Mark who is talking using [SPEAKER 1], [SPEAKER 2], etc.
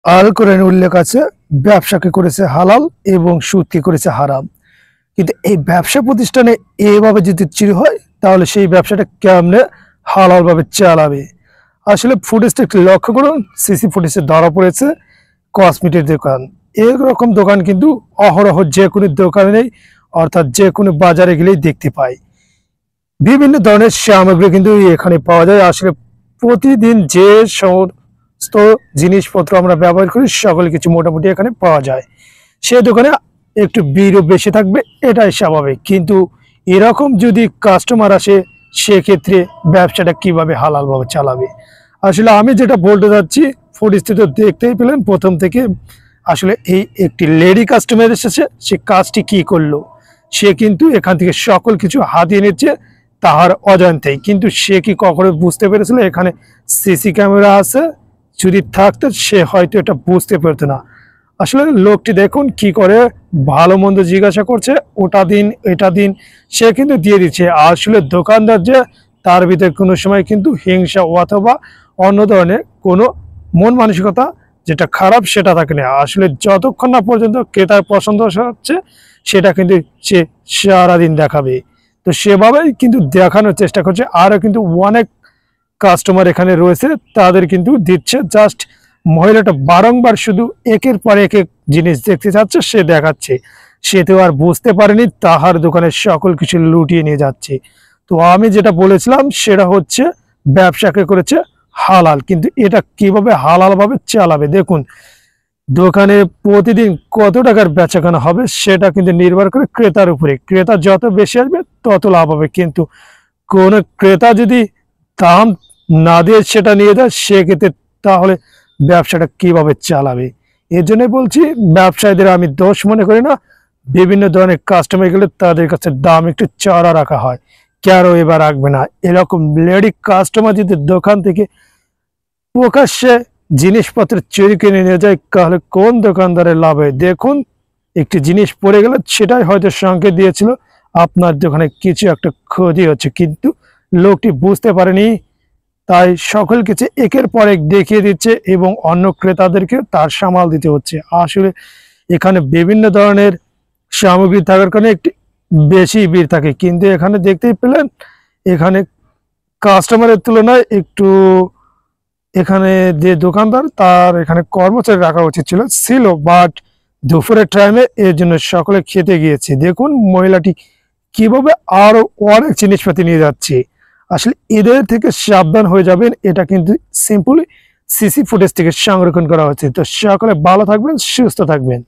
[SPEAKER 1] আল কোরআনে উল্লেখ আছে ব্যবসাকে করেছে হালাল এবং সুদকে করেছে হারাম। কিন্তু এই ব্যবসা প্রতিষ্ঠানে এভাবে যদি চুরি হয় তাহলে সেই ব্যবসাটা কেমনে হালাল ভাবে চালাবে? আসলে ফুটেজটা একটু লক্ষ্য করুন। সিসি ফুটেজে ধরা পড়েছে কসমেটিক দোকান। এরকম দোকান কিন্তু অহরহ যে কোনো দোকানে নেই, অর্থাৎ যে কোনো বাজারে গেলেই দেখতে পাই। বিভিন্ন ধরনের সামগ্রী কিন্তু এখানে পাওয়া যায়। আসলে প্রতিদিন যে সমস্ত জিনিসপত্র আমরা ব্যবহার করি সকল কিছু মোটামুটি এখানে পাওয়া যায়। সে দোকানে একটু ভিড়ও বেশি থাকবে, এটাই স্বাভাবিক। কিন্তু এরকম যদি কাস্টমার আসে সেক্ষেত্রে ব্যবসাটা কিভাবে হালালভাবে চালাবে? আসলে আমি যেটা বলতে যাচ্ছি, ফুটেজটি তো দেখতেই পেলেন প্রথম থেকে। আসলে এই একটি লেডি কাস্টমার এসেছে, সে কাজটি কি করলো? সে কিন্তু এখান থেকে সকল কিছু হাতিয়ে নিচ্ছে তাহার অজান্তেই। কিন্তু সে কি কখনো বুঝতে পেরেছিল এখানে সিসি ক্যামেরা আছে? যদি থাকতো সে হয়তো এটা বুঝতে পারতো না। আসলে লোকটি দেখুন কি করে, ভালো মন্দ জিজ্ঞাসা করছে, ওটা দিন এটা দিন, সে কিন্তু দিয়ে দিচ্ছে। আসলে দোকানদার যে, তার ভিতরে কোনো সময় কিন্তু হিংসা অথবা অন্য ধরনের কোনো মন মানসিকতা যেটা খারাপ সেটা থাকে না। আসলে যতক্ষণ না পর্যন্ত ক্রেতার পছন্দ হচ্ছে সেটা কিন্তু সে সারাদিন দেখাবে। তো সেভাবেই কিন্তু দেখানোর চেষ্টা করছে। আরও কিন্তু অনেক কাস্টমার এখানে রয়েছে, তাদের কিন্তু দিচ্ছে। জাস্ট মহিলাটা বারংবার শুধু একের পর এক জিনিস দেখতে চাচ্ছে, সে দেখাচ্ছে। সে তো আর বুঝতে পারেনি তাহার দোকানের সকল কিছু লুটিয়ে নিয়ে যাচ্ছে। তো আমি যেটা বলেছিলাম সেটা হচ্ছে ব্যবসাকে করেছে হালাল, কিন্তু এটা কিভাবে হালাল ভাবে চালাবে? দেখুন, দোকানে প্রতিদিন কত টাকার বেচাকেনা হবে সেটা কিন্তু নির্ভর করে ক্রেতার উপরে। ক্রেতা যত বেশি আসবে তত লাভ হবে। কিন্তু কোন ক্রেতা যদি দাম না দিয়ে সেটা নিয়ে যায় সেক্ষেত্রে তাহলে ব্যবসাটা কিভাবে চালাবে? এর জন্য বলছি, ব্যবসায়ীদের আমি দোষ মনে করি না। বিভিন্ন ধরনের কাস্টমার গেলে তাদের কাছে দাম একটু চড়া রাখা হয়, কেন এবার রাখবে না? এরকম লেডি কাস্টমার যদি দোকান থেকে প্রকাশ্যে জিনিসপত্র চুরি কিনে নিয়ে যায় তাহলে কোন দোকানদারের লাভ হয়? দেখুন, একটি জিনিস পড়ে গেল সেটাই হয়তো সংকেত দিয়েছিল আপনার দোকানে কিছু একটা ক্ষতি হচ্ছে, কিন্তু লোকটি বুঝতে পারেনি, তাই সকল কিছু একের পর এক দেখিয়ে দিচ্ছে এবং অন্য ক্রেতাদেরকে তার সামাল দিতে হচ্ছে। আসলে এখানে বিভিন্ন ধরনের সামগ্রী থাকার কারণে একটি বেশি ভিড় থাকে। কিন্তু এখানে দেখতেই পেলেন, এখানে কাস্টমারের তুলনায় একটু এখানে যে দোকানদার তার এখানে কর্মচারী রাখা উচিত ছিল, বাট দুপুরের টাইমে এর জন্য সকলে খেতে গিয়েছে। দেখুন মহিলাটি কিভাবে আরো অনেক জিনিসপাতি নিয়ে যাচ্ছে। আসলে এদের থেকে সাবধান হয়ে যাবেন। এটা কিন্তু সিম্পলি সিসি ফুটেজ থেকে সংরক্ষণ করা হচ্ছে। তো সকলে ভালো থাকবেন, সুস্থ থাকবেন।